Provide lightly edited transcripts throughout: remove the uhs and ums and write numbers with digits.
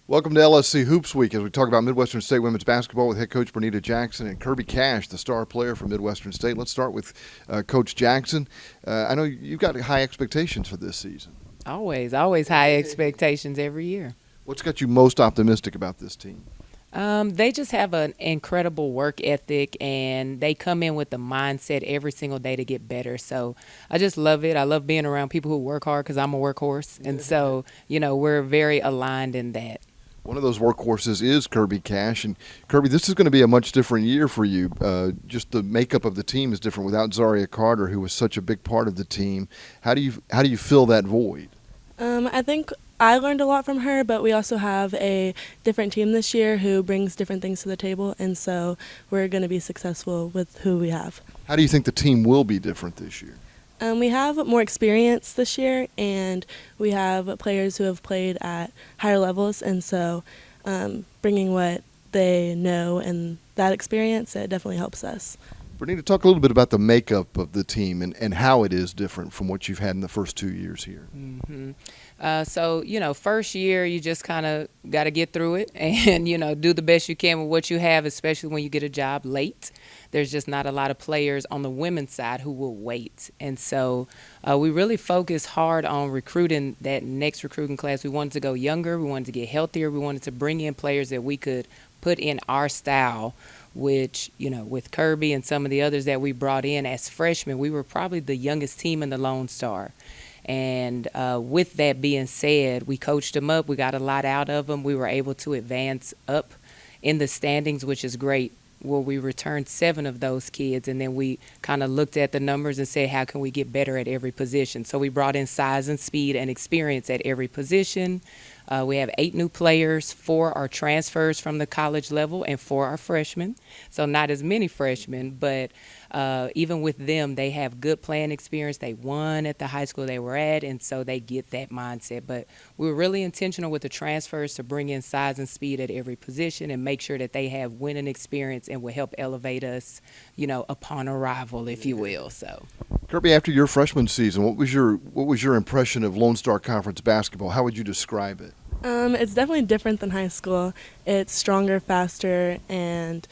Welcome to LSC Hoops Week as we talk about Midwestern State women's basketball with head coach Bernita Jackson and Kirby Cash, the star player from Midwestern State. Let's start with Coach Jackson. I know you've got high expectations for this season. Always high expectations every year. What's got you most optimistic about this team? They just have an incredible work ethic, and they come in with the mindset every single day to get better. So I just love it. I love being around people who work hard because I'm a workhorse. And so, we're very aligned in that. One of those workhorses is Kirby Cash. And Kirby, this is going to be a much different year for you. Just the makeup of the team is different without Zaria Carter, who was such a big part of the team. How do you fill that void? I think I learned a lot from her, but we also have a different team this year who brings different things to the table, and so we're going to be successful with who we have. How do you think the team will be different this year? We have more experience this year, and we have players who have played at higher levels, and so bringing what they know and that experience, it definitely helps us. Bernita, talk a little bit about the makeup of the team and how it is different from what you've had in the first 2 years here. So, first year you just kind of got to get through it and, do the best you can with what you have, especially when you get a job late. There's just not a lot of players on the women's side who will wait. And so we really focused hard on recruiting that next recruiting class. We wanted to go younger. We wanted to get healthier. We wanted to bring in players that we could put in our style, which, with Kirby and some of the others that we brought in as freshmen, we were probably the youngest team in the Lone Star. And with that being said, we coached them up. We got a lot out of them. We were able to advance up in the standings, which is great, where we returned 7 of those kids. And then we kind of looked at the numbers and said, how can we get better at every position? So we brought in size and speed and experience at every position. We have 8 new players. 4 are transfers from the college level and 4 are freshmen. So not as many freshmen, but even with them, they have good playing experience. They won at the high school they were at, and so they get that mindset. But we were really intentional with the transfers to bring in size and speed at every position and make sure that they have winning experience and will help elevate us, upon arrival, if you will. So, Kirby, after your freshman season, what was your impression of Lone Star Conference basketball? How would you describe it? It's definitely different than high school. It's stronger, faster, and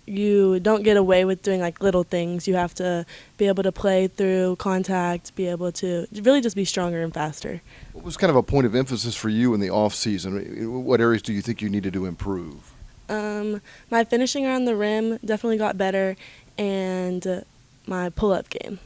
you don't get away with doing like little things. You have to be able to play through contact, be able to really just be stronger and faster. What was kind of a point of emphasis for you in the off season? What areas do you think you needed to improve? My finishing around the rim definitely got better, and my pull-up game.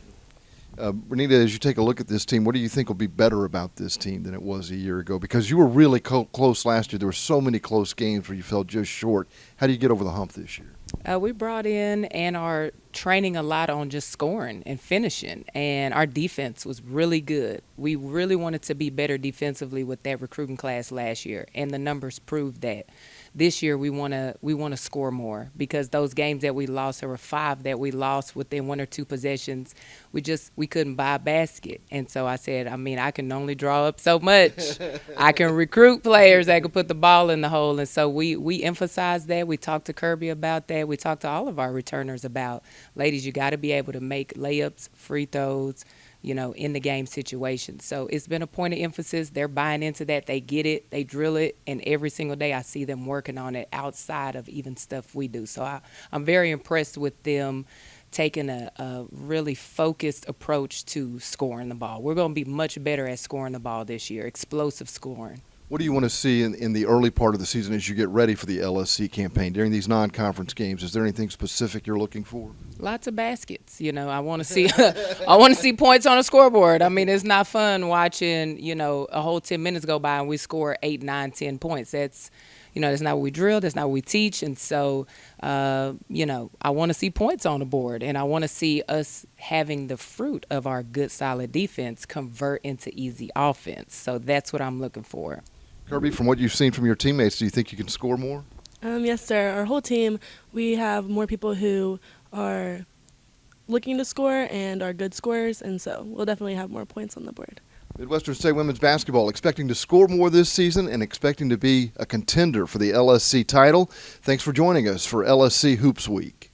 Bernita, as you take a look at this team, what do you think will be better about this team than it was a year ago? Because you were really close last year. There were so many close games where you fell just short. How do you get over the hump this year? We brought in and are training a lot on just scoring and finishing, and our defense was really good. We really wanted to be better defensively with that recruiting class last year, and the numbers proved that. This year we want to score more, because those games that we lost, there were 5 that we lost within 1 or 2 possessions. We couldn't buy a basket, and so I said, I can only draw up so much. I can recruit players that can put the ball in the hole, and so we emphasized that. We talked to Kirby about that. We talked to all of our returners about, ladies, you got to be able to make layups, free throws, in the game situations. So it's been a point of emphasis. They're buying into that. They get it. They drill it. And every single day I see them working on it outside of even stuff we do. So I'm very impressed with them taking a really focused approach to scoring the ball. We're going to be much better at scoring the ball this year, explosive scoring. What do you want to see in the early part of the season as you get ready for the LSC campaign during these non-conference games? Is there anything specific you're looking for? Lots of baskets. I want to see I want to see points on a scoreboard. It's not fun watching, a whole 10 minutes go by and we score 8, 9, 10 points. That's not what we drill. That's not what we teach. And so, I want to see points on the board, and I want to see us having the fruit of our good, solid defense convert into easy offense. So that's what I'm looking for. Kirby, from what you've seen from your teammates, do you think you can score more? Yes, sir. Our whole team, we have more people who are looking to score and are good scorers, and so we'll definitely have more points on the board. Midwestern State women's basketball expecting to score more this season and expecting to be a contender for the LSC title. Thanks for joining us for LSC Hoops Week.